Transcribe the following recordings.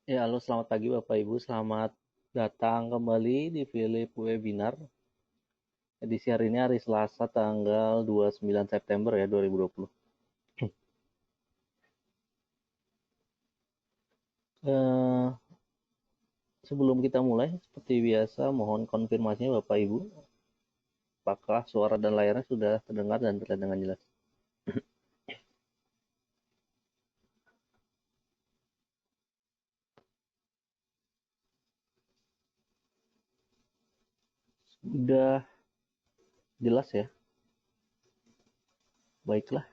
Ya, halo selamat pagi Bapak Ibu. Selamat datang kembali di Philip Webinar. Edisi hari ini hari Selasa tanggal 29 September ya 2020. Eh, Sebelum kita mulai, seperti biasa mohon konfirmasinya Bapak Ibu. Apakah suara dan layarnya sudah terdengar dan terlihat dengan jelas? Sudah jelas ya? Baiklah.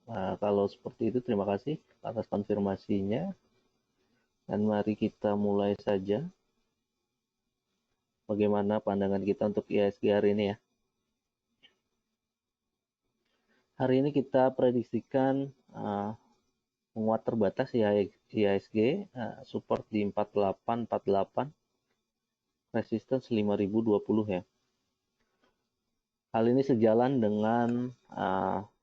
Nah, kalau seperti itu terima kasih atas konfirmasinya. Dan mari kita mulai saja. Bagaimana pandangan kita untuk IHSG hari ini ya? Hari ini kita prediksikan menguat terbatas IHSG, support di 4848, resistance 5020 ya. Hal ini sejalan dengan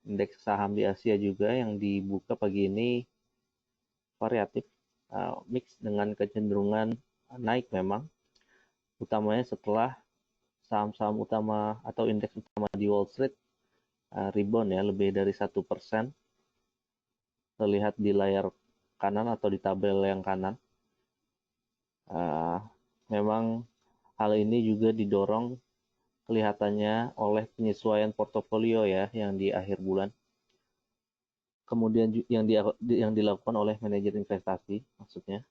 indeks saham di Asia juga yang dibuka pagi ini variatif, mix dengan kecenderungan naik memang, utamanya setelah saham-saham utama atau indeks utama di Wall Street rebound ya lebih dari 1%, terlihat di layar kanan atau di tabel yang kanan. Uh, Memang hal ini juga didorong kelihatannya oleh penyesuaian portofolio ya yang di akhir bulan. Kemudian yang dilakukan oleh manajer investasi, maksudnya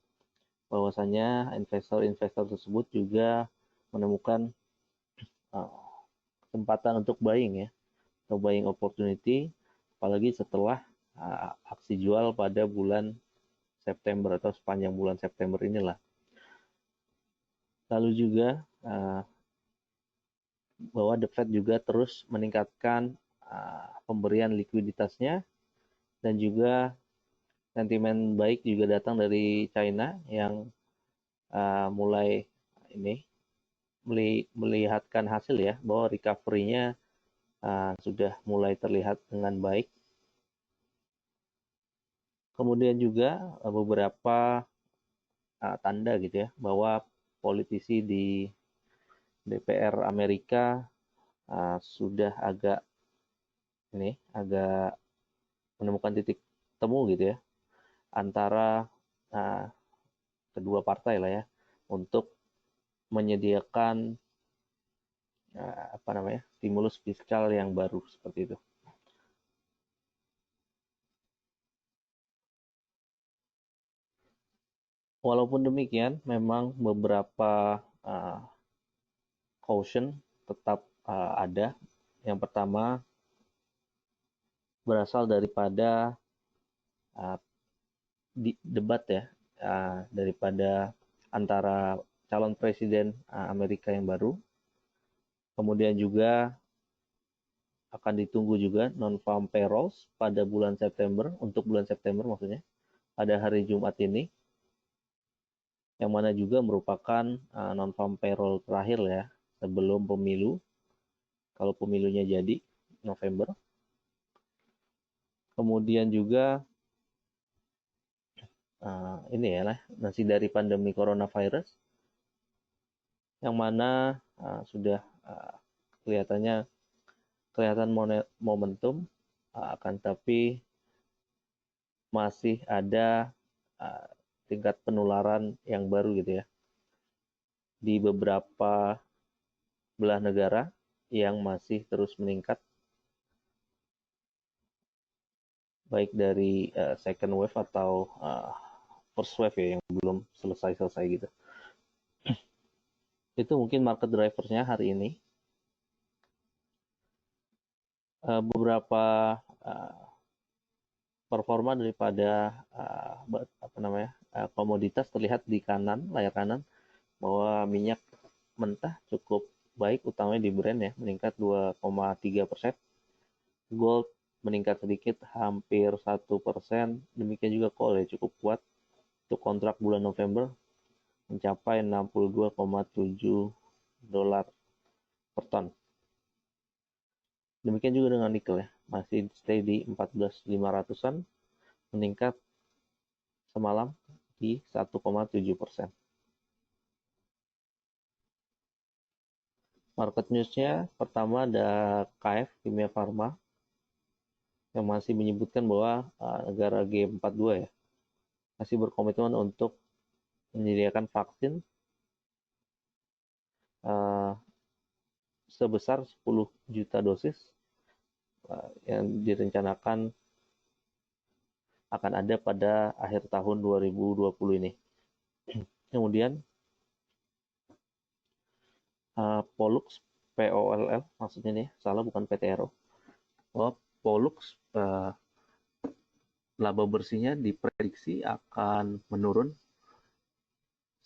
bahwasanya investor-investor tersebut juga menemukan uh, kesempatan untuk buying ya, atau buying opportunity, apalagi setelah aksi jual pada bulan September atau sepanjang bulan September inilah. Lalu juga bahwa The Fed juga terus meningkatkan pemberian likuiditasnya, dan juga sentimen baik juga datang dari China yang mulai ini melihatkan hasil ya, bahwa recovery-nya sudah mulai terlihat dengan baik. Kemudian juga beberapa tanda gitu ya, bahwa politisi di DPR Amerika sudah agak menemukan titik temu gitu ya antara uh, kedua partai lah ya untuk menyediakan stimulus fiskal yang baru seperti itu. Walaupun demikian, memang beberapa uh, caution tetap ada. Yang pertama berasal daripada uh, debat ya, daripada antara calon presiden Amerika yang baru. Kemudian juga akan ditunggu juga non-farm payrolls pada bulan September, untuk bulan September maksudnya, pada hari Jumat ini, yang mana juga merupakan non-farm payroll terakhir ya sebelum pemilu, kalau pemilunya jadi November. Kemudian juga ini ya lah, masih dari pandemi coronavirus, yang mana sudah kelihatan momentum, akan tapi masih ada tingkat penularan yang baru gitu ya di beberapa belah negara yang masih terus meningkat, baik dari second wave atau first wave ya yang belum selesai gitu. Itu mungkin market driversnya hari ini. Beberapa performa daripada komoditas terlihat di kanan, layar kanan, bahwa minyak mentah cukup baik, utamanya di Brent ya, meningkat 2,3%. Gold meningkat sedikit, hampir 1%. Demikian juga coal ya, cukup kuat. Untuk kontrak bulan November mencapai 62,7 dolar per ton. Demikian juga dengan nikel ya, masih stay di 14.500-an, meningkat semalam di 1,7%. Market news-nya pertama ada KF Kimia Farma yang masih menyebutkan bahwa negara G42 ya masih berkomitmen untuk menyediakan vaksin sebesar 10 juta dosis yang direncanakan akan ada pada akhir tahun 2020 ini. Kemudian Pollux POLL maksudnya nih, salah bukan PTRO. Pollux laba bersihnya diprediksi akan menurun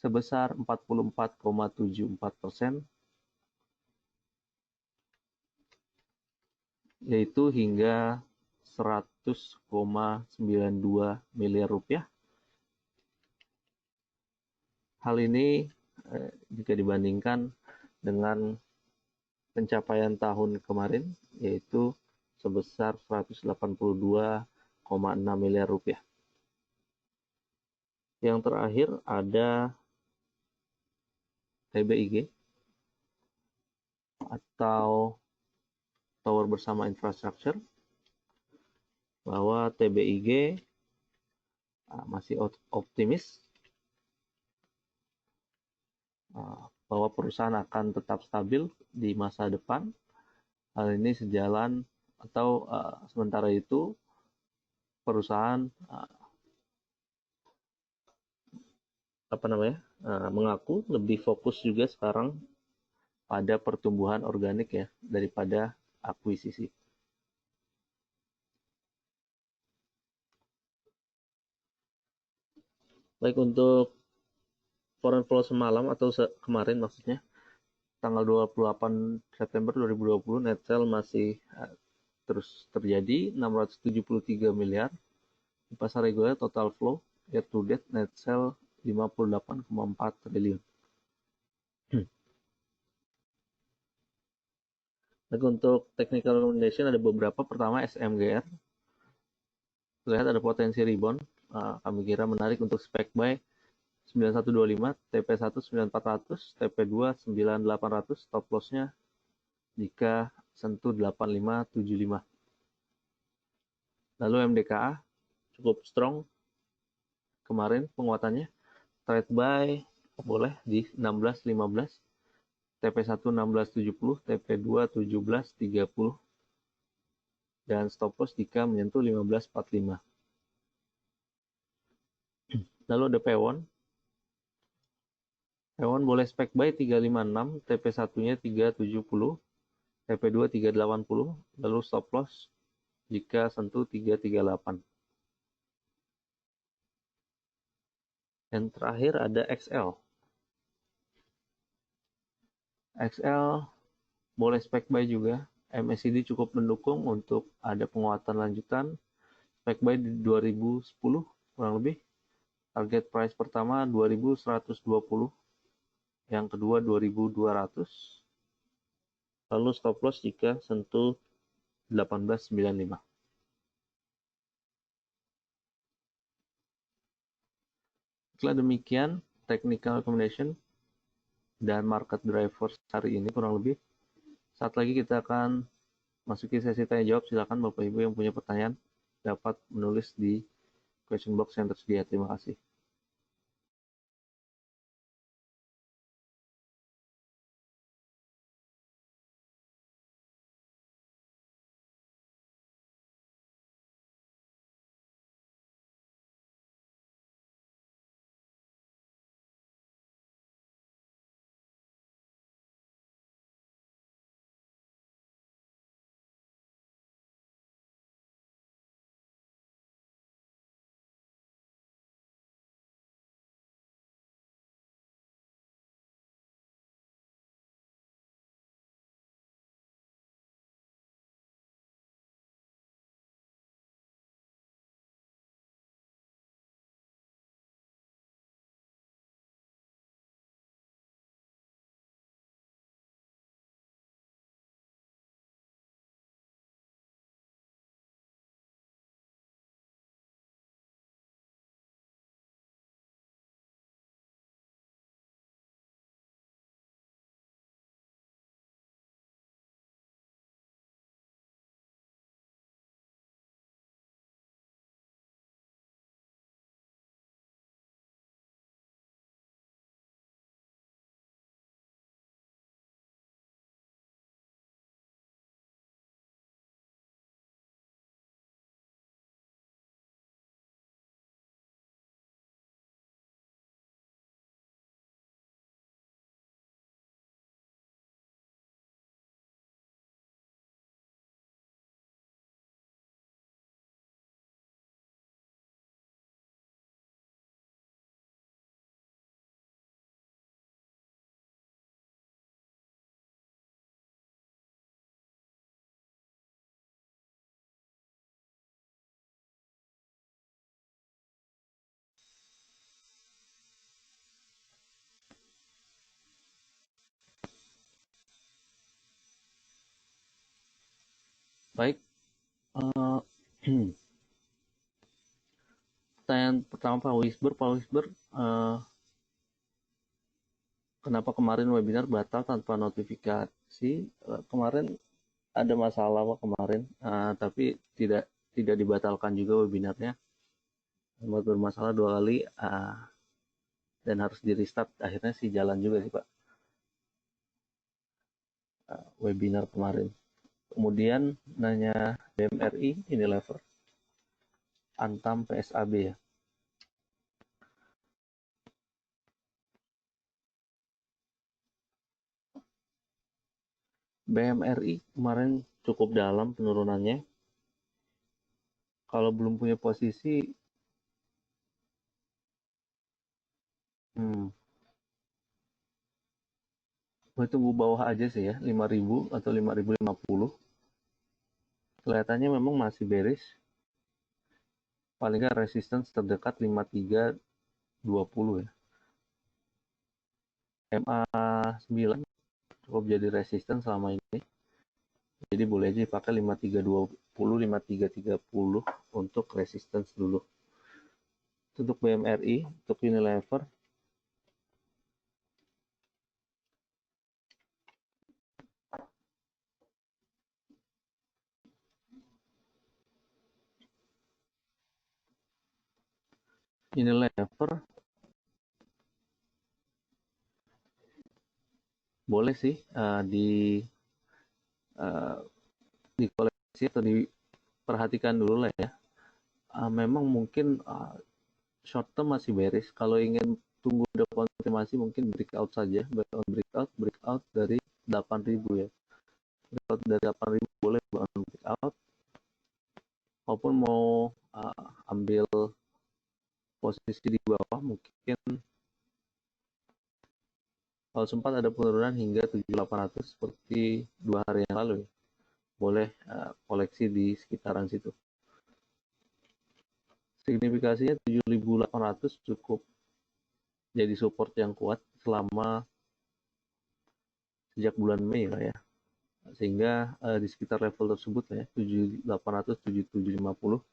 sebesar 44,74%, yaitu hingga 100,92 miliar rupiah. Hal ini jika dibandingkan dengan pencapaian tahun kemarin, yaitu sebesar 182,6 miliar rupiah. Yang terakhir ada TBIG atau Tower Bersama Infrastructure, bahwa TBIG masih optimis bahwa perusahaan akan tetap stabil di masa depan. Hal ini sejalan atau sementara itu perusahaan mengaku lebih fokus juga sekarang pada pertumbuhan organik ya daripada akuisisi. Baik, untuk foreign flow semalam atau kemarin maksudnya, tanggal 28 September 2020 net sale masih terus terjadi 673 miliar. Di pasar reguler total flow year to date net sale 58,4 triliun. Baik, untuk technical recommendation ada beberapa. Pertama SMGR. Terlihat ada potensi rebound. Kami kira menarik untuk spec buy 9125, TP1 9400, TP2 9800, stop loss-nya jika sentuh 8575. Lalu MDKA cukup strong kemarin penguatannya. Trade buy boleh di 1615, TP1 1670, TP2 1730, dan stop loss jika menyentuh 1545. Lalu ada P1 boleh spec buy 356, TP1-nya 370, TP2 380, lalu stop loss jika sentuh 338. Dan terakhir ada XL. XL boleh spec buy juga. MACD cukup mendukung untuk ada penguatan lanjutan. Spec buy di 2010 kurang lebih. Target price pertama 2120. Yang kedua 2200. Lalu stop loss jika sentuh 1895. Setelah demikian, technical recommendation dan market drivers hari ini kurang lebih. Saat lagi kita akan masuki sesi tanya jawab. Silakan Bapak Ibu yang punya pertanyaan dapat menulis di question box yang tersedia. Terima kasih. Baik, uh, pertanyaan pertama Pak Wisber. Pak Wisber, kenapa kemarin webinar batal tanpa notifikasi? Kemarin ada masalah Pak kemarin, tapi tidak dibatalkan juga webinarnya. Sempat bermasalah 2 kali dan harus di restart. Akhirnya sih jalan juga sih Pak webinar kemarin. Kemudian nanya BMRI, Unilever, Antam, PSAB ya. BMRI kemarin cukup dalam penurunannya. Kalau belum punya posisi, gue tunggu bawah aja sih ya, 5.000 atau 5.050. Kelihatannya memang masih bearish. Paling nggak resistance terdekat 5320 ya. MA9 cukup jadi resistance selama ini. Jadi boleh aja dipakai 5320, 5330 untuk resistance dulu. Untuk BMRI, untuk Unilever, boleh sih dikoleksi atau diperhatikan dulu lah ya. Memang mungkin short term masih bearish. Kalau ingin tunggu ada konfirmasi mungkin breakout saja, breakout dari 8.000 ya. Breakout dari 8.000 boleh breakout. Maupun mau ambil posisi di bawah mungkin kalau sempat ada penurunan hingga 7.800 seperti 2 hari yang lalu ya. Boleh koleksi di sekitaran situ. Signifikasinya 7.800 cukup jadi support yang kuat selama sejak bulan Mei lah ya. Sehingga di sekitar level tersebut ya, 7.800, 7.750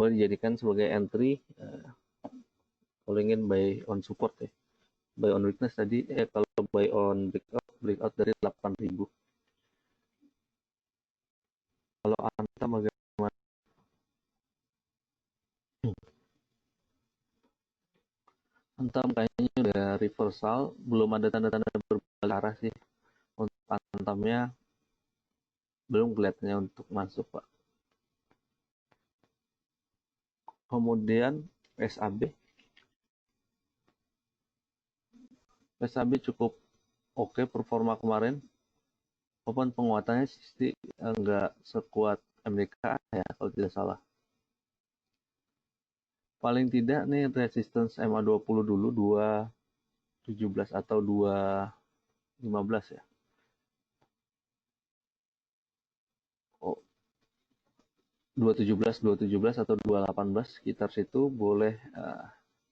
boleh dijadikan sebagai entry kalau ingin buy on support ya. Buy on weakness tadi, kalau buy on breakout dari 8.000. Kalau Antam bagaimana? Antam kayaknya udah reversal, belum ada tanda-tanda berbalik arah sih. Untuk Antamnya belum kelihatannya untuk masuk Pak. Kemudian SAB cukup oke performa kemarin, walaupun penguatannya sih nggak sekuat MDK ya kalau tidak salah. Paling tidak nih resistance MA20 dulu 217 atau 215 ya. Oh, 217 atau 218 sekitar situ boleh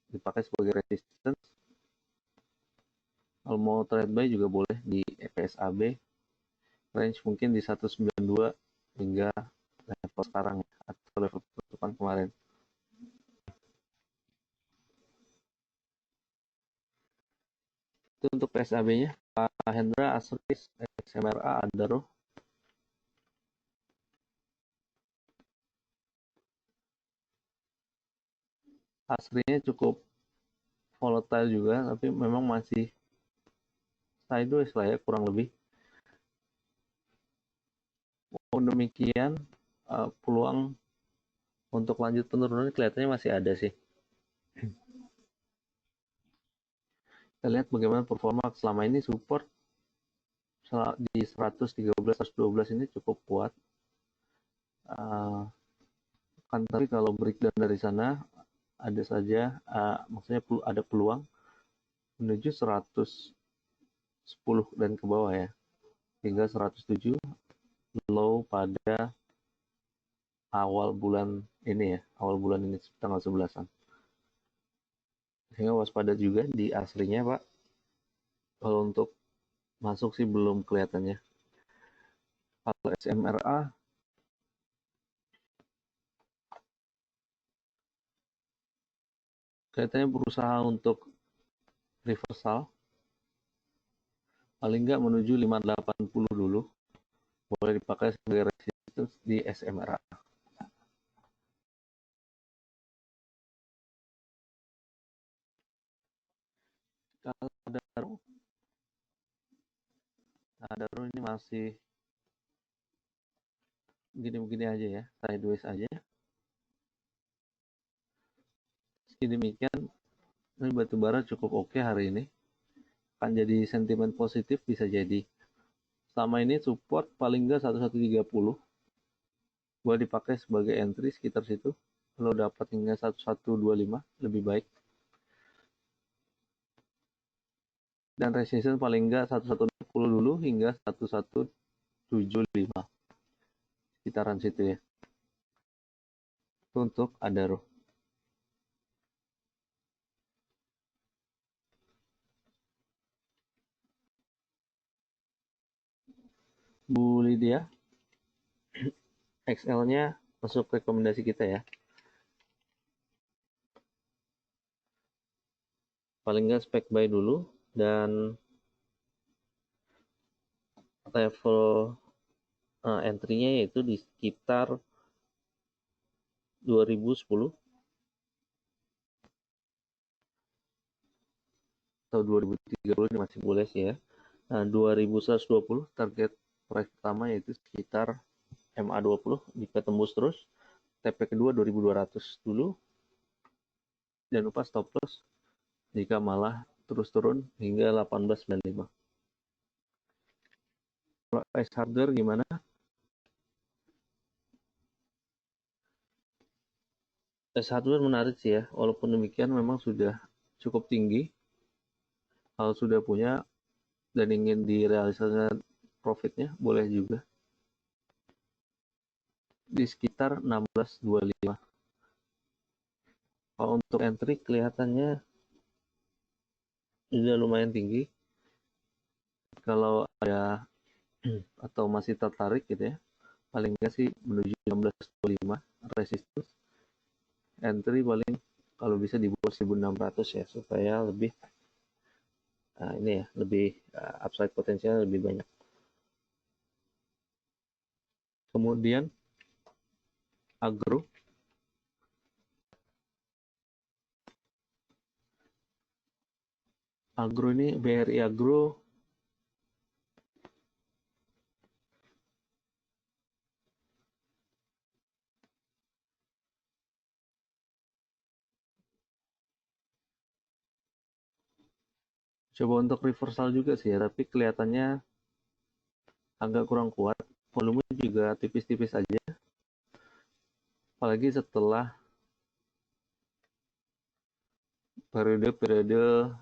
dipakai sebagai resistance. Kalau mau trade buy juga boleh di PSAB. Range mungkin di 192 hingga level sekarang atau level penutupan kemarin. Itu untuk PSAB-nya. Pak Hendra, Asris, XMRA, Adaro. Asrinya cukup volatile juga, tapi memang masih sideways lah ya, kurang lebih. Walaupun demikian, peluang untuk lanjut penurunan kelihatannya masih ada sih. Kita lihat bagaimana performa selama ini. Support di 113-112 ini cukup kuat. Tapi kalau breakdown dari sana ada saja, maksudnya ada peluang menuju 110 dan ke bawah ya, hingga 107 low pada awal bulan ini tanggal 11-an. Sehingga waspada juga di aslinya Pak. Kalau untuk masuk sih belum kelihatannya. Kalau SMRA kelihatannya berusaha untuk reversal, paling nggak menuju 580 dulu, boleh dipakai sebagai resistance di SMRA. Kalau Daru ini masih begini-begini aja ya, sideways aja. Meski demikian, ini batubara cukup oke hari ini. Akan jadi sentimen positif bisa jadi. Selama ini support paling nggak 1130. Boleh dipakai sebagai entry sekitar situ. Kalau dapat hingga 1125 lebih baik. Dan resistance paling nggak 1160 dulu hingga 1175. Sekitaran situ ya. Itu untuk Adaro. Bu Lydia, XL-nya masuk rekomendasi kita ya. Paling nggak spek buy dulu dan level entry-nya yaitu di sekitar 2010 atau 2030 ini masih boleh sih ya. Nah, 2120 target price pertama yaitu sekitar MA20 jika tembus terus. TP kedua 2200 dulu. Jangan lupa stop loss jika malah terus turun hingga 1895. Kalau S hardware gimana? S hardware menarik sih ya, walaupun demikian memang sudah cukup tinggi. Kalau sudah punya dan ingin direalisasikan profitnya, boleh juga di sekitar 1625. Kalau untuk entry kelihatannya sudah lumayan tinggi. Kalau ada atau masih tertarik gitu ya, paling nggak sih menuju 1625 resistance. Entry paling kalau bisa di bawah 1600 ya, supaya lebih ini ya, lebih upside potensial lebih banyak. Kemudian agro. Agro ini BRI Agro coba untuk reversal juga sih ya, tapi kelihatannya agak kurang kuat. Volume juga tipis-tipis aja. Apalagi setelah periode-periode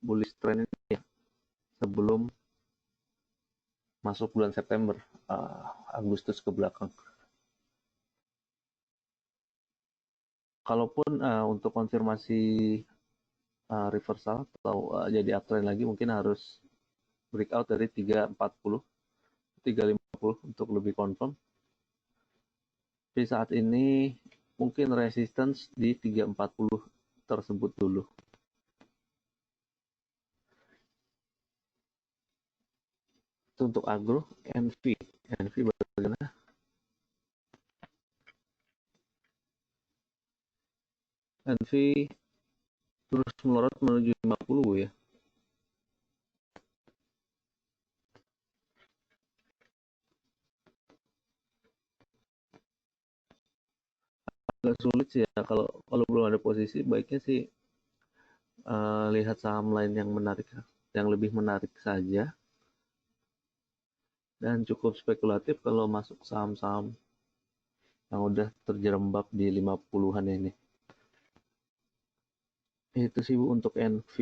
bullish trend ini ya, sebelum masuk bulan September, Agustus ke belakang. Kalaupun untuk konfirmasi reversal atau jadi uptrend lagi mungkin harus breakout dari 340, 350 untuk lebih confirm. Tapi saat ini mungkin resistance di 340 tersebut dulu. Itu untuk agro. NV bagaimana? NV terus melorot menuju 50 ya. Agak sulit sih ya, kalau belum ada posisi baiknya sih lihat saham lain yang menarik, yang lebih menarik saja, dan cukup spekulatif kalau masuk saham-saham yang udah terjerembab di 50-an ini. Itu sih Bu untuk NV.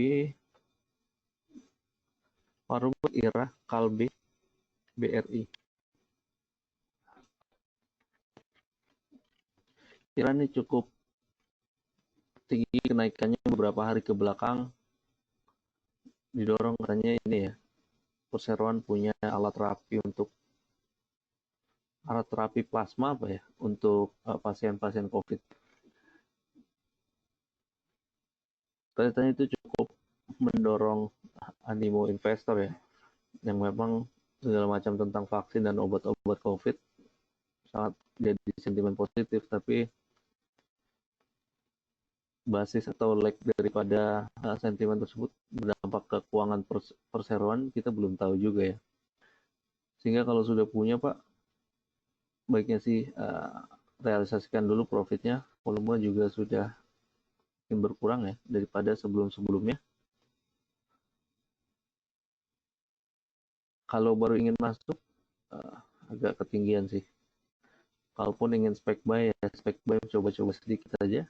Paru IRA, Kalbe, BRI. IRA ini cukup tinggi kenaikannya beberapa hari ke belakang, didorong katanya ini ya, perseroan punya alat rapi untuk alat terapi plasma apa ya untuk pasien-pasien COVID. Kelihatannya itu cukup mendorong animo investor ya, yang memang segala macam tentang vaksin dan obat-obat COVID sangat jadi sentimen positif, tapi basis atau lag daripada sentimen tersebut berdampak ke keuangan perseroan kita belum tahu juga ya. Sehingga kalau sudah punya Pak, baiknya sih realisasikan dulu profitnya, volume juga sudah makin berkurang ya daripada sebelum-sebelumnya. Kalau baru ingin masuk agak ketinggian sih. Kalaupun ingin spec buy ya spec buy coba-coba sedikit saja.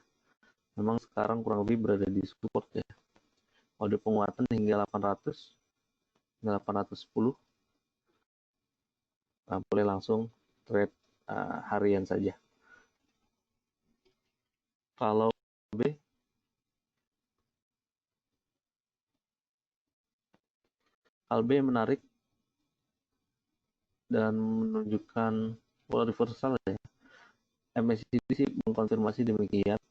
Memang sekarang kurang lebih berada di support ya. Ada penguatan hingga 800 hingga 810. Boleh langsung trade harian saja. Kalau Albe menarik dan menunjukkan pola reversal ya. MACD sih mengkonfirmasi demikian.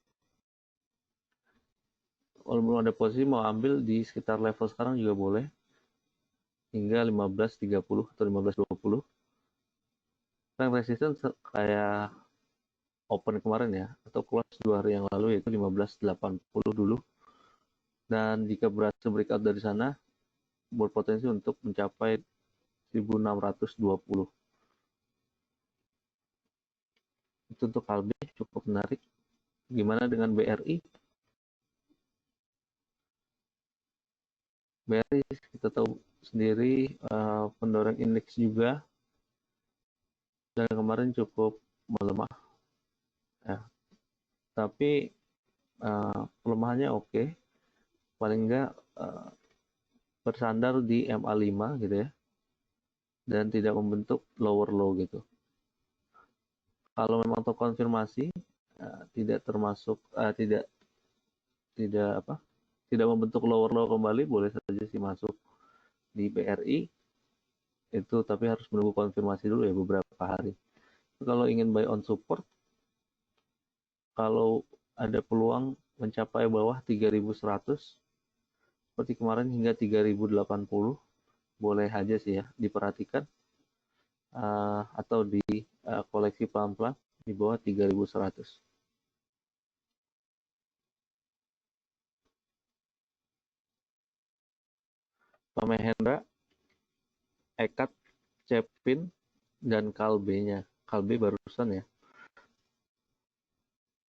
Kalau belum ada posisi mau ambil di sekitar level sekarang juga boleh. Hingga 15.30 atau 15.20. Rank resistance kayak open kemarin ya, atau close 2 hari yang lalu yaitu 15.80 dulu. Dan jika berhasil breakout dari sana, berpotensi untuk mencapai 1620. Itu untuk Kalbe cukup menarik. Gimana dengan BRI? BRI kita tahu sendiri pendorong indeks juga, dan kemarin cukup melemah ya. Tapi pelemahannya oke, paling enggak bersandar di MA5 gitu ya, dan tidak membentuk lower low gitu. Kalau memang terkonfirmasi tidak termasuk tidak membentuk lower low kembali, boleh saja sih masuk di BRI itu, tapi harus menunggu konfirmasi dulu ya beberapa hari. Kalau ingin buy on support, kalau ada peluang mencapai bawah 3100 seperti kemarin hingga 3080, boleh aja sih ya diperhatikan atau di koleksi pelan-pelan di bawah 3100. Pak Mahendra, Ekat, Cepin, dan Kalbe-nya. Kalbe barusan ya.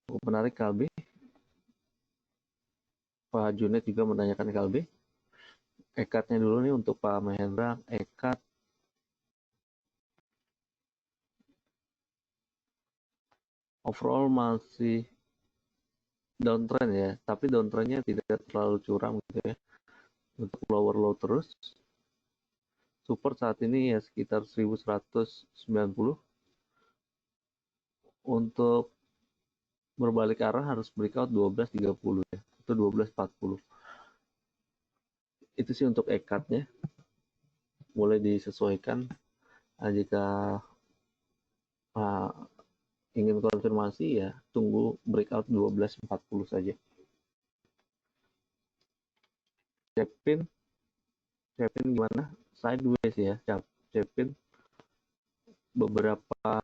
Cukup menarik Kalbe. Pak Junet juga menanyakan Kalbe. Ekatnya dulu nih untuk Pak Mahendra. Ekat overall masih downtrend ya, tapi downtrendnya tidak terlalu curam gitu ya. Untuk lower low terus. Support saat ini ya sekitar 1190. Untuk berbalik arah harus breakout 12.30 ya, itu 12.40. Itu sih untuk ekatnya, boleh disesuaikan jika ingin konfirmasi ya tunggu breakout 12.40 saja. Cepin gimana? Sideways ya, Cepin beberapa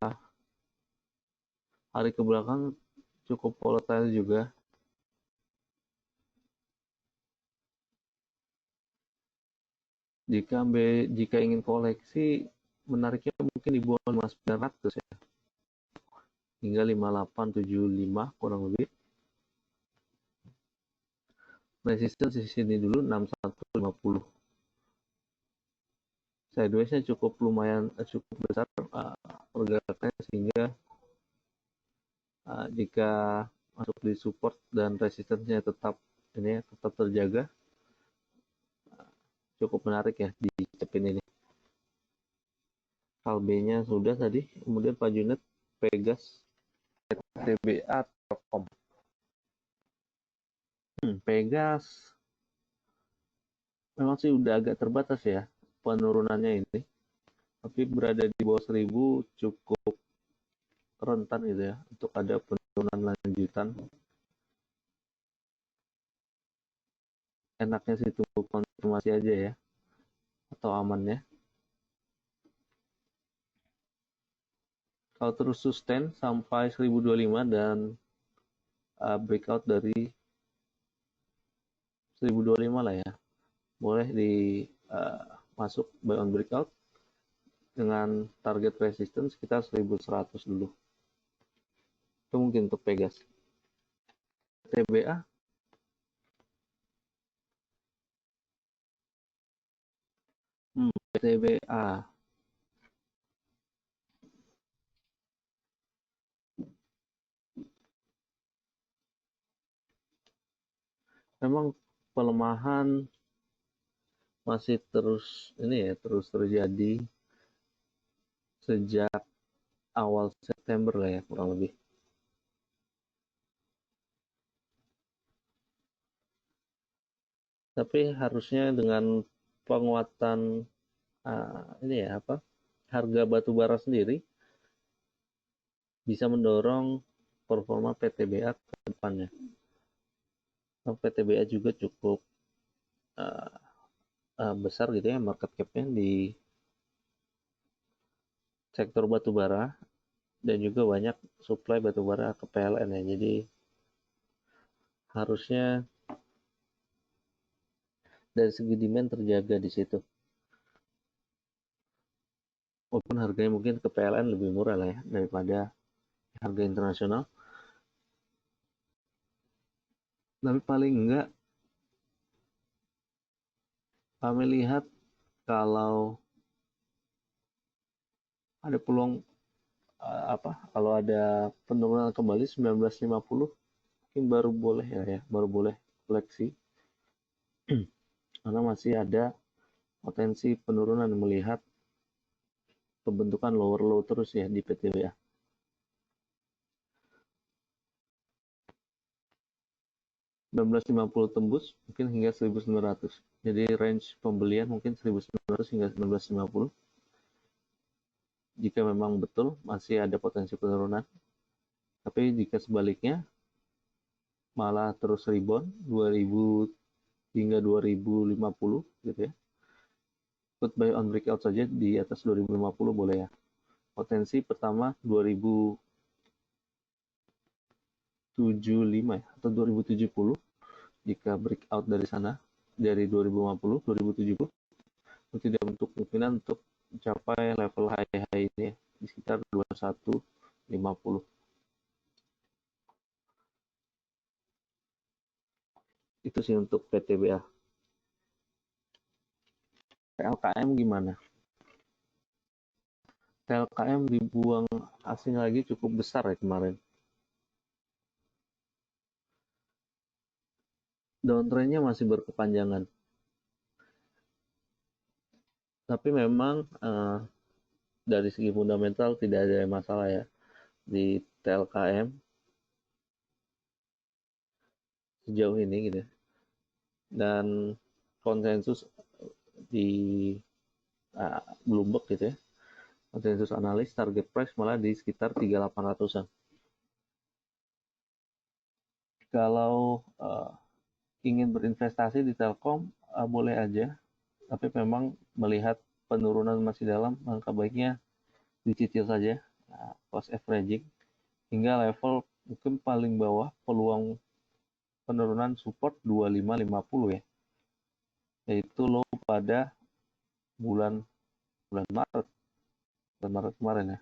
hari ke belakang cukup volatile juga. Jika ingin koleksi, menariknya mungkin di bawah 5.900 ya, hingga 5875 kurang lebih. Resistance di sini dulu 6150. Sideways-nya cukup besar pergerakannya, sehingga jika masuk di support dan resistance-nya tetap terjaga, cukup menarik ya di Cepin ini. Kalbe-nya sudah tadi, kemudian Pak Junet, Pegas, TBA, Telkom. Pegas memang sih udah agak terbatas ya penurunannya ini, tapi berada di bawah 1000 cukup rentan gitu ya untuk ada penurunan lanjutan. Enaknya sih tunggu konfirmasi aja ya, atau amannya. Kalau terus sustain sampai 1025 dan breakout dari 1025 lah ya, boleh di masuk buy on breakout dengan target resistance sekitar 1100 dulu. Itu mungkin untuk Pegas. TBA TBA memang pelemahan masih terus terjadi sejak awal September lah ya, kurang lebih. Tapi harusnya dengan penguatan harga batu bara sendiri bisa mendorong performa PTBA ke depannya. PTBA juga cukup besar gitu ya market cap-nya di sektor batu bara, dan juga banyak supply batu bara ke PLN ya. Jadi harusnya dari segi demand terjaga di situ. Walaupun harganya mungkin ke PLN lebih murah lah ya daripada harga internasional. Tapi paling enggak kami lihat kalau ada peluang kalau ada penurunan kembali 1950 mungkin baru boleh koleksi. Karena masih ada potensi penurunan melihat pembentukan lower low terus ya di PTBA. (1950) tembus mungkin hingga 1900. Jadi range pembelian mungkin 1900 hingga 1950. Jika memang betul masih ada potensi penurunan. Tapi jika sebaliknya malah terus rebound 2000 hingga 2050 gitu ya. Put buy on breakout saja di atas 2050 boleh ya. Potensi pertama 2075 ya, atau 2070 jika breakout dari sana dari 2050 2070 tidak untuk kemungkinan untuk mencapai level high ini ya, di sekitar 2150. Itu sih untuk PTBA. TLKM gimana? TLKM dibuang asing lagi cukup besar ya kemarin. Downtrend-nya masih berkepanjangan. Tapi memang dari segi fundamental tidak ada masalah ya di TLKM sejauh ini gitu. Dan konsensus di Bloomberg gitu ya, konsensus analis target price malah di sekitar 3800-an. Kalau ingin berinvestasi di Telkom boleh aja, tapi memang melihat penurunan masih dalam, maka baiknya dicicil saja cost averaging hingga level mungkin paling bawah peluang penurunan support 2550 ya, yaitu low pada bulan Maret kemarin ya.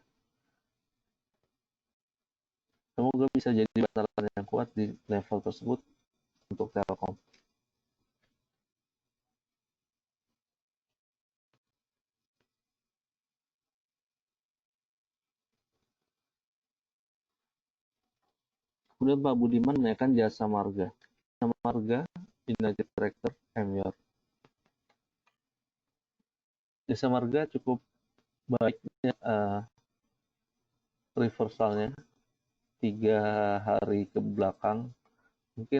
Semoga bisa jadi bantalan yang kuat di level tersebut untuk Telkom. Kemudian Pak Budiman menanyakan Jasa Marga. Jasa Marga, United Tractor, MYR. Jasa Marga cukup baiknya reversalnya 3 hari ke belakang. Mungkin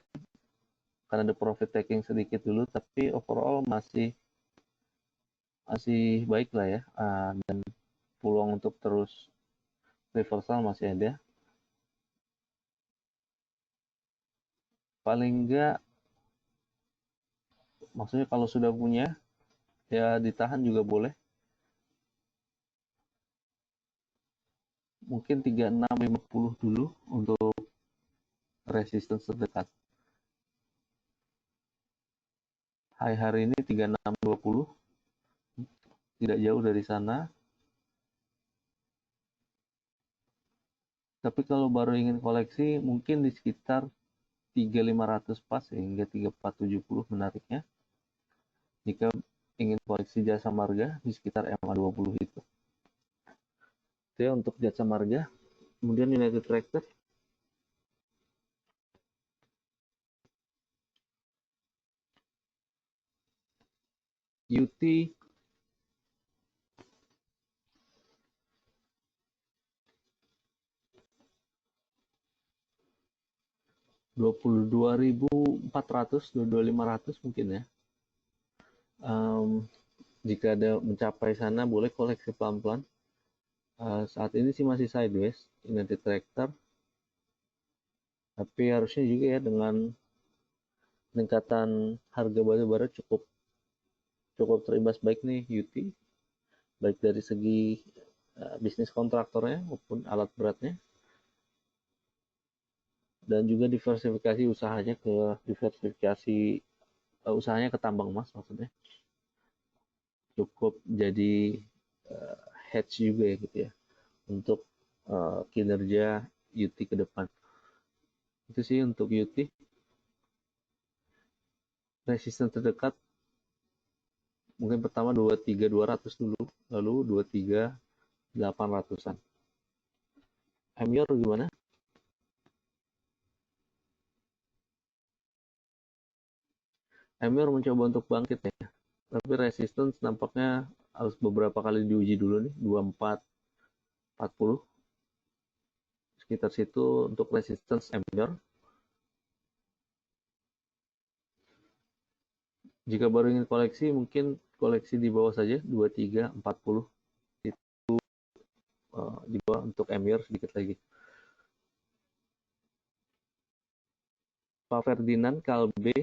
karena ada profit taking sedikit dulu, tapi overall masih baik lah ya, dan peluang untuk terus reversal masih ada. Paling enggak, maksudnya kalau sudah punya, ya ditahan juga boleh. Mungkin 3650 dulu untuk resistance terdekat. High hari ini 3620, tidak jauh dari sana. Tapi kalau baru ingin koleksi, mungkin di sekitar 3500 pas hingga 3470 menariknya. Jika ingin koleksi jasa marga di sekitar MA20 itu. Itu ya untuk jasa marga. Kemudian United Tractor. UT 22.400, 22.500 mungkin ya. Jika ada mencapai sana, boleh koleksi pelan-pelan. Saat ini sih masih sideways United Tractor, tapi harusnya juga ya dengan peningkatan harga batu bara cukup terimbas baik nih UT, baik dari segi bisnis kontraktornya maupun alat beratnya, dan juga diversifikasi usahanya usahanya ke tambang emas, maksudnya cukup jadi hedge juga ya gitu ya untuk kinerja UT ke depan. Itu sih untuk UT. Resistance terdekat mungkin pertama 23.200 dulu, lalu 23.800-an. Amyor gimana? Amyor mencoba untuk bangkit ya, tapi resistance nampaknya harus beberapa kali diuji dulu nih, 24.40 sekitar situ untuk resistance Amyor. Jika baru ingin koleksi, mungkin koleksi di bawah saja, 23.40 itu di bawah untuk Amyor sedikit lagi. Pak Ferdinand, Kalbe,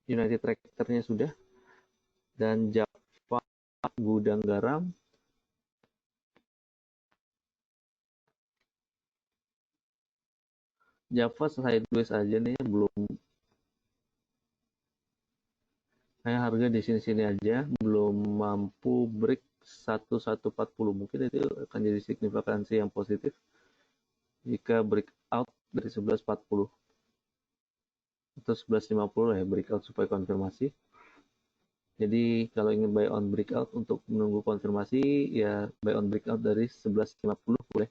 United Tractor-nya sudah, dan Java gudang garam. Java sideways aja nih, belum kayak harga di sini-sini aja, belum mampu break 1140. Mungkin itu akan jadi signifikansi yang positif jika breakout dari 1140 atau 1150 ya, breakout supaya konfirmasi. Jadi kalau ingin buy on breakout untuk menunggu konfirmasi, ya buy on breakout dari 1150 boleh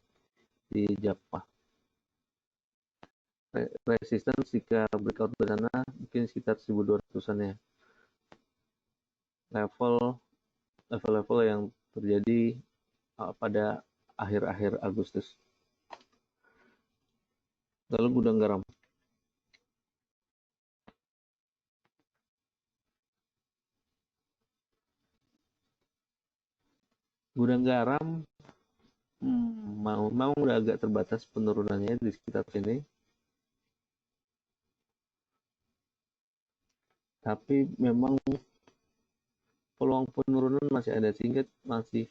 di Java. Resistance jika breakout ke sana mungkin sekitar 1200-an ya. Level yang terjadi pada akhir-akhir Agustus. Lalu gudang garam. Gudang garam mau udah agak terbatas penurunannya di sekitar sini. Tapi memang peluang penurunan masih ada, sehingga masih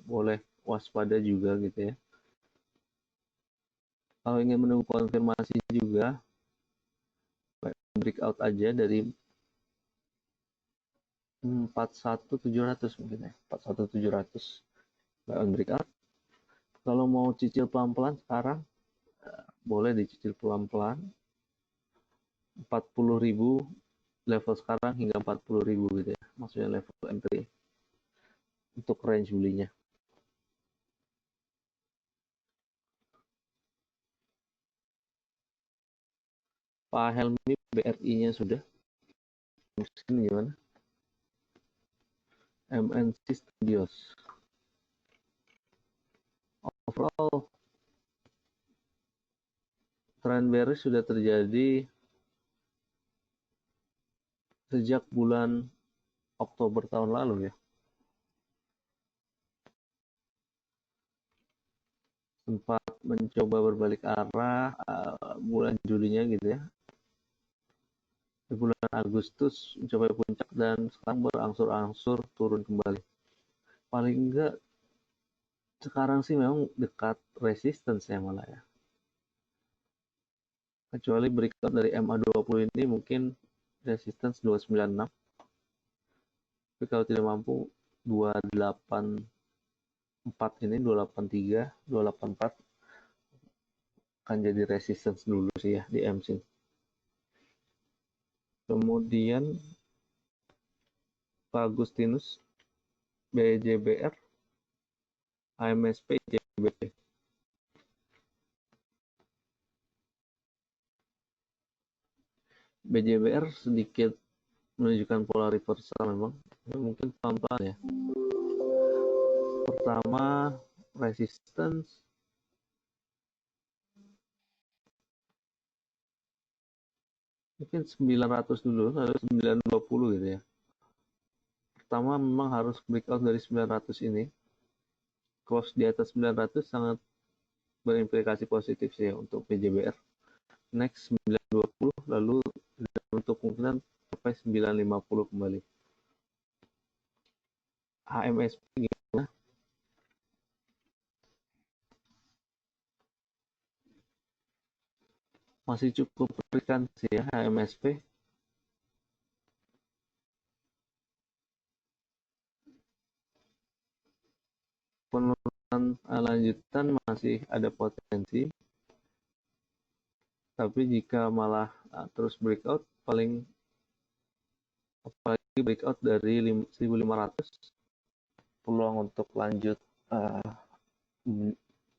boleh waspada juga gitu ya. Kalau ingin menunggu konfirmasi juga, breakout aja dari 41.700 mungkin ya, 41.700 buy on breakout. Kalau mau cicil pelan-pelan sekarang, boleh dicicil pelan-pelan. 40.000 level sekarang hingga 40.000 gitu ya, maksudnya level entry untuk range belinya. Pak Helmi, BRI-nya sudah. Mungkin gimana? MNC Studios. Overall, tren bearish sudah terjadi sejak bulan Oktober tahun lalu ya. sempat mencoba berbalik arah bulan Julinya gitu ya. Di bulan Agustus mencapai puncak dan sekarang berangsur-angsur turun kembali. Paling enggak sekarang sih memang dekat resistance ya malah ya. Kecuali breakout dari MA20 ini mungkin resistance 296. Tapi kalau tidak mampu 284 ini 283, 284 akan jadi resistance dulu sih ya di MSIN. Kemudian Pak Agustinus, BJBR, AMSP, JBP. BJBR sedikit menunjukkan pola reversal memang. Mungkin pelan-pelan ya. Pertama, resistance. Mungkin 900 dulu, lalu 920 gitu ya. Pertama memang harus breakout dari 900 ini. Close di atas 900 sangat berimplikasi positif sih ya untuk BJBR. Next 920, lalu untuk kemungkinan sampai 950 kembali. HMSP gimana? Masih cukup berikan sih ya HMSP. Penurunan lanjutan masih ada potensi, tapi jika malah terus breakout, apalagi breakout dari 1500, peluang untuk lanjut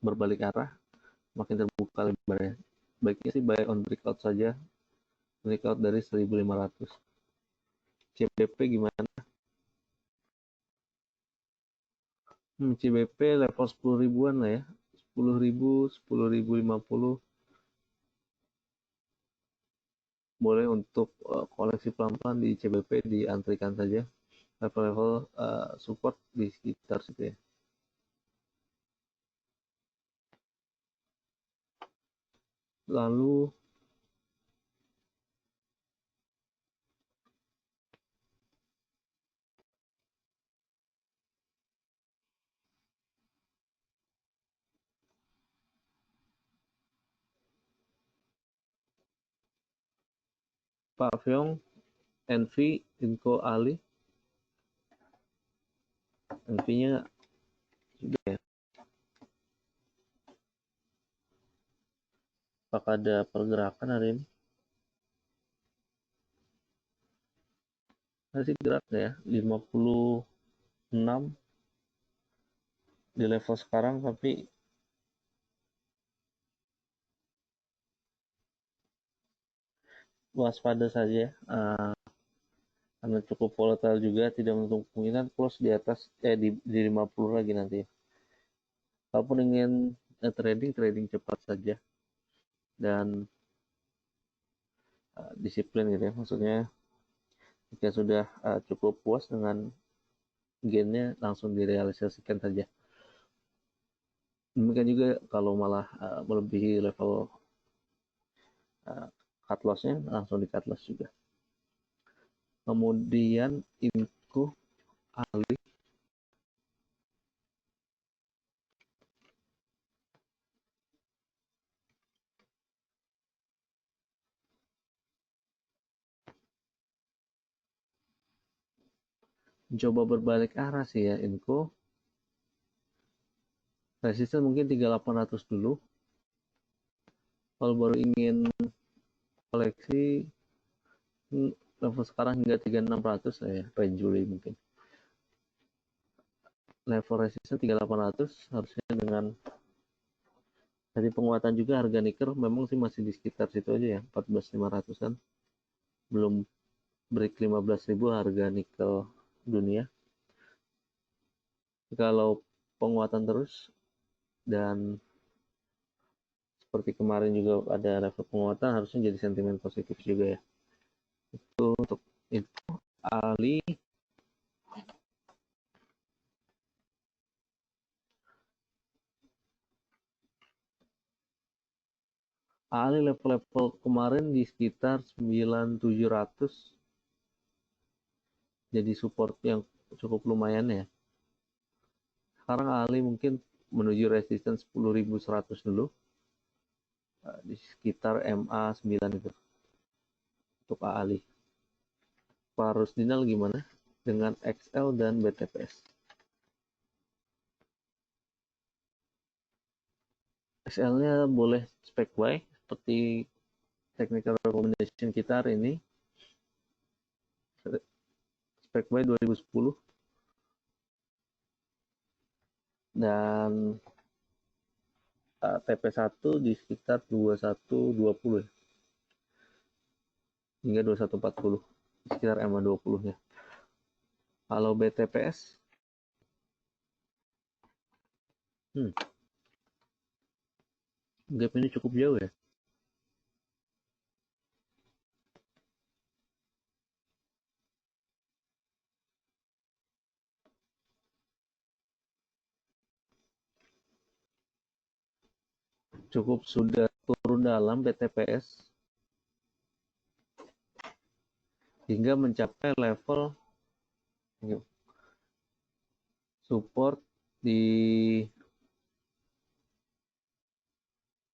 berbalik arah makin terbuka lebarnya. Baiknya sih buy on breakout saja, breakout dari 1500. CBP gimana? CBP level 10 ribuan lah ya, 10 ribu, 10.050. Boleh untuk koleksi pelan-pelan di CBP, diantrikan saja level-level support di sekitar situ ya. Lalu Pak Fyong, Envy, Inco Ali, Envy-nya sudah ya. Apakah ada pergerakan hari ini? Masih gerak ya, 56 di level sekarang, tapi waspada saja karena cukup volatile juga, tidak menutup kemungkinan close di atas di 50 lagi nanti. Kalaupun ingin trading cepat saja dan disiplin gitu ya, maksudnya jika sudah cukup puas dengan gainnya langsung direalisasikan saja. Demikian juga kalau malah melebihi level cut loss-nya langsung di cut loss juga. Kemudian Inco Ali, coba berbalik arah sih ya Inco. Resisten mungkin 3800 dulu. Kalau baru ingin koleksi level sekarang hingga 3600 ya, range Juli mungkin. Level resisten 3800 harusnya dengan dari penguatan juga harga nikel memang sih masih di sekitar situ aja ya, 14.500-an. Belum break 15.000 harga nikel dunia. Kalau penguatan terus dan seperti kemarin juga ada level penguatan, harusnya jadi sentimen positif juga ya. Itu untuk info Ali. Ali level-level kemarin di sekitar 9700, jadi support yang cukup lumayan ya. Sekarang Ali mungkin menuju resistance 10.100 dulu, di sekitar MA 9 itu untuk Ali. Pak Rusdinal gimana dengan XL dan BTPS? XL-nya boleh spec buy seperti technical recommendation kita hari ini, spec buy 2010, dan TP1 di sekitar 2120 ya, hingga 2140, sekitar MA 20 ya. Kalau BTPS gap ini cukup jauh ya. Cukup sudah turun dalam BTPS hingga mencapai level support di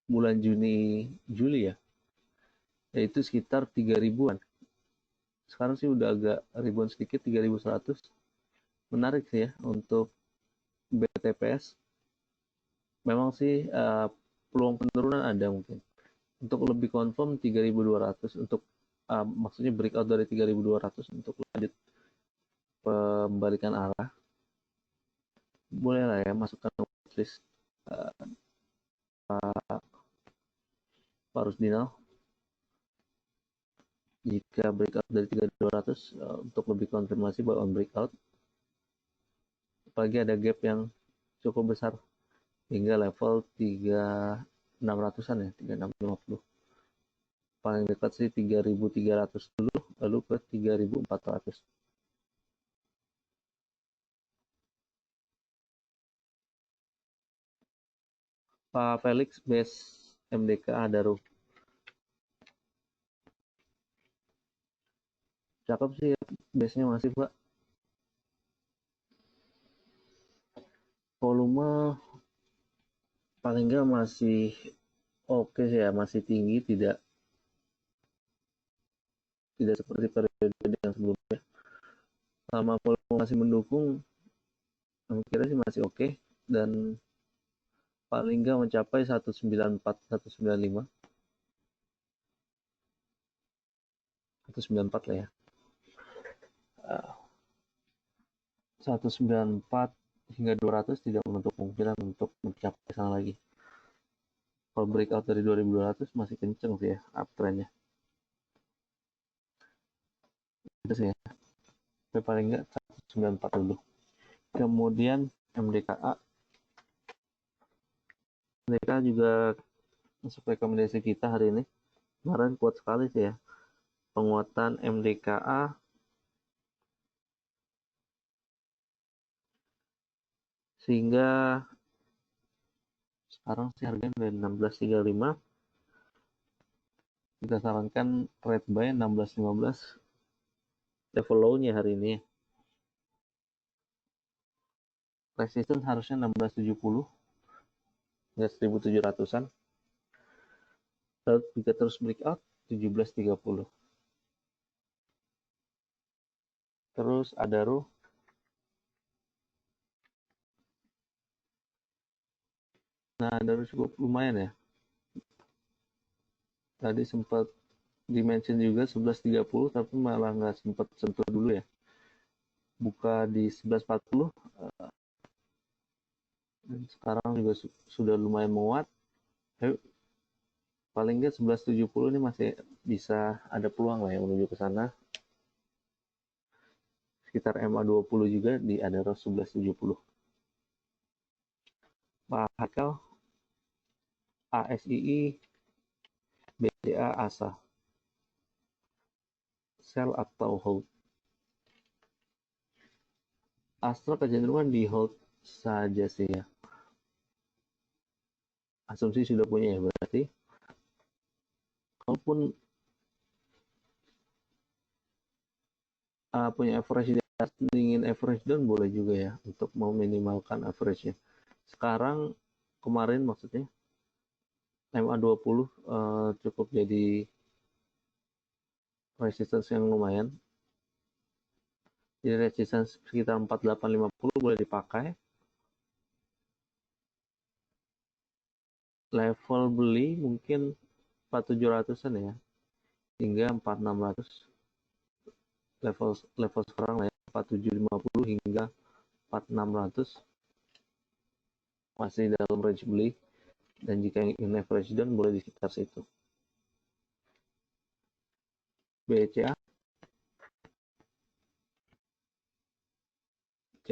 bulan Juli ya, yaitu sekitar 3.000-an. Sekarang sih udah agak ribuan sedikit, 3.100. Menarik sih ya untuk BTPS. Memang sih peluang penurunan ada mungkin. Untuk lebih confirm 3.200, untuk maksudnya breakout dari 3.200 untuk lanjut pembalikan arah. Boleh lah ya, masukkan watchlist Pak Rusdinal. Jika breakout dari 3.200 untuk lebih konfirmasi bahwa on breakout, apalagi ada gap yang cukup besar hingga level 3.600-an ya, 3.650. Paling dekat sih 3.300 dulu, lalu ke 3.400. Pak Felix, base MDK Adaro. Cakep sih ya, base-nya masih Pak. Volume paling nggak masih oke sih ya, masih tinggi, tidak seperti periode yang sebelumnya. Sama volume masih mendukung, saya kira sih masih oke, dan paling nggak mencapai 194, 195, 194 lah ya. 194 hingga 200 tidak menutup kemungkinan untuk mencapai sana lagi. Kalau breakout dari 2.200 masih kenceng sih ya uptrendnya. Itu sih ya. Tapi paling nggak 194 dulu. Kemudian MDKA. MDKA juga masuk rekomendasi kita hari ini. Kemarin kuat sekali sih ya. Penguatan MDKA sehingga sekarang sih harganya dari 16.35. Kita sarankan trade buy 16.15. Level low-nya hari ini. Resistance harusnya 16.70 hingga 1.700-an. Lalu jika terus breakout 17.30. Terus Adaro. Nah, Adaro cukup lumayan ya. Tadi sempat dimention juga 11.30, tapi malah nggak sempat sentuh dulu ya. Buka di 11.40, dan sekarang juga sudah lumayan menguat. Paling nggak 11.70 ini masih bisa ada peluang lah ya menuju ke sana. Sekitar MA 20 juga di Adaro 11.70. Pak Hakal, ASII, BDA, ASA. Sell atau hold? Astra kecenderungan di hold saja sih ya. Asumsi sudah punya ya berarti. Walaupun punya average di atas, ingin average down boleh juga ya untuk meminimalkan average-nya. Sekarang kemarin maksudnya MA20 cukup jadi resistance yang lumayan. Jadi resistance sekitar 4850 boleh dipakai. Level beli mungkin 4700-an ya, hingga 4600. Level sekarang lah ya, 4750 hingga 4600 masih dalam range beli, dan jika ingin average down boleh di sekitar situ. BCA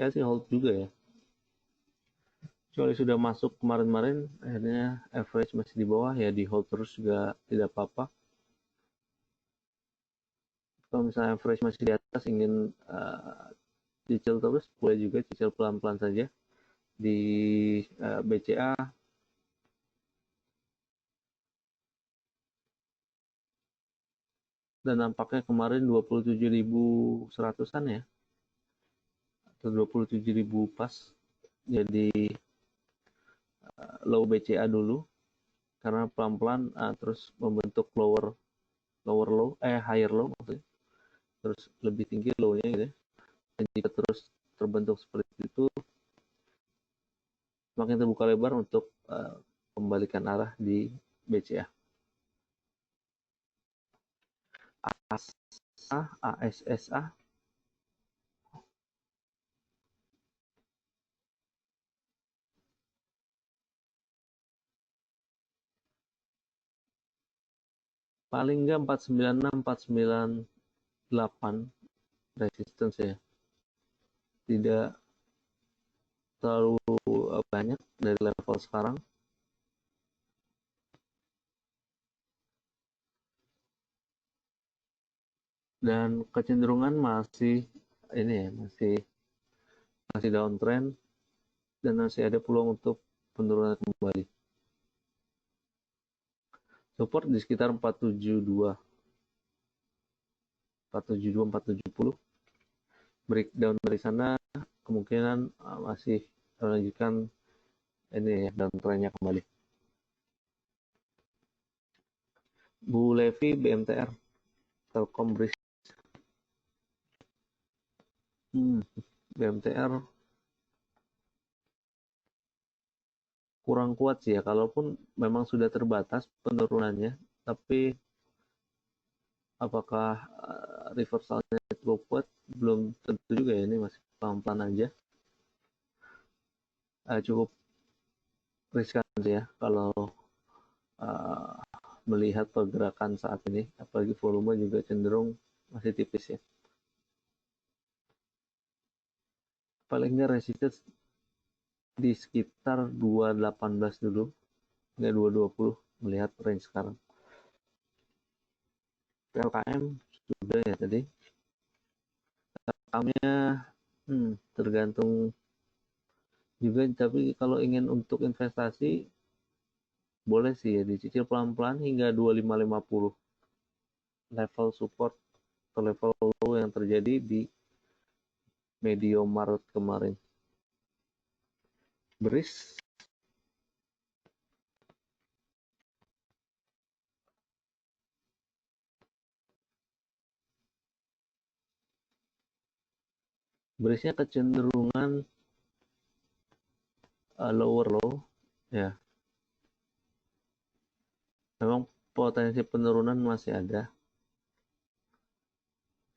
sih hold juga ya, kecuali sudah masuk kemarin-kemarin akhirnya average masih di bawah ya, di hold terus juga tidak apa-apa. Kalau misalnya average masih di atas, ingin cicil terus, boleh juga cicil pelan-pelan saja di BCA. Dan nampaknya kemarin 27.100-an ya, atau 27.000 pas. Jadi low BCA dulu, karena pelan-pelan terus membentuk higher low maksudnya, terus lebih tinggi low-nya gitu ya. Dan jika terus terbentuk seperti itu, semakin terbuka lebar untuk kembalikan arah di BCA. ASSA paling nggak 496 498 resistance ya, tidak terlalu banyak dari level sekarang. Dan kecenderungan masih ini ya, masih downtrend, dan masih ada peluang untuk penurunan kembali. Support di sekitar 472 470. Breakdown dari sana kemungkinan masih melanjutkan ini ya, downtrendnya kembali. Bu Levi BMTR Telkom Bris. BMTR kurang kuat sih ya, kalaupun memang sudah terbatas penurunannya, tapi apakah reversalnya cukup kuat belum tentu juga ya, ini masih pelan-pelan aja. Cukup riskan sih ya kalau melihat pergerakan saat ini, apalagi volume juga cenderung masih tipis ya. Paling nggak resistance di sekitar 218 dulu, nggak 220 melihat range sekarang. PLKM sudah ya tadi. PLKM-nya tergantung juga, tapi kalau ingin untuk investasi boleh sih ya, dicicil pelan-pelan hingga 2550 level support atau level low yang terjadi di medio Maret kemarin. Berisnya kecenderungan lower low ya. Memang potensi penurunan masih ada,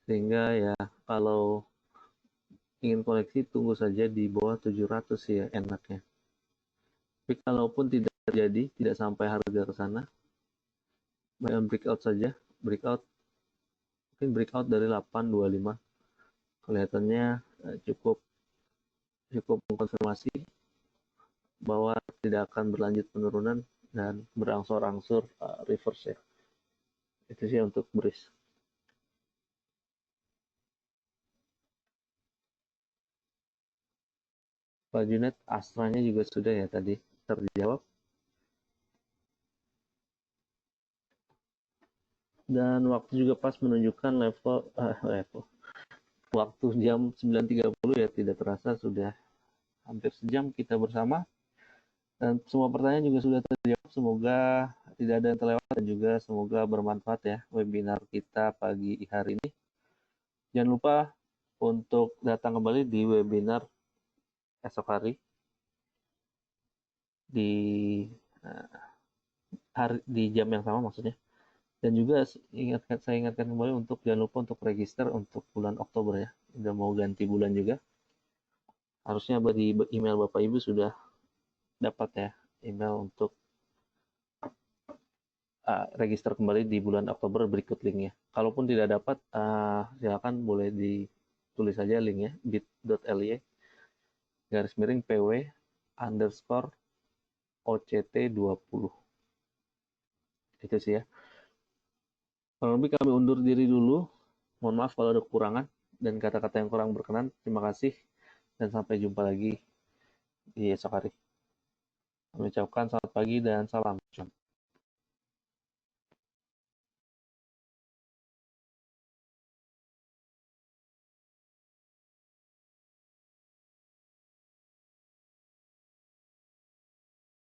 sehingga ya kalau ingin koleksi tunggu saja di bawah 700 ya enaknya. Tapi kalaupun tidak terjadi, tidak sampai harga ke sana, breakout saja, mungkin breakout dari 825 kelihatannya cukup mengkonfirmasi bahwa tidak akan berlanjut penurunan dan berangsur-angsur reverse ya. Itu sih untuk BRIS. Pak Junet, Astranya juga sudah ya tadi terjawab. Dan waktu juga pas menunjukkan waktu jam 9.30 ya, tidak terasa sudah hampir sejam kita bersama. Dan semua pertanyaan juga sudah terjawab. Semoga tidak ada yang terlewat dan juga semoga bermanfaat ya webinar kita pagi hari ini. Jangan lupa untuk datang kembali di webinar esok hari di di jam yang sama maksudnya. Dan juga saya ingatkan kembali untuk jangan lupa untuk register untuk bulan Oktober ya. Udah mau ganti bulan juga. Harusnya di email Bapak Ibu sudah dapat ya email untuk register kembali di bulan Oktober berikut linknya. Kalaupun tidak dapat, silakan boleh ditulis saja linknya bit.ly garis miring pw underscore oct 20. Itu sih ya. Kurang lebih kami undur diri dulu. Mohon maaf kalau ada kekurangan dan kata-kata yang kurang berkenan. Terima kasih dan sampai jumpa lagi di esok hari. Kami ucapkan selamat pagi dan salam.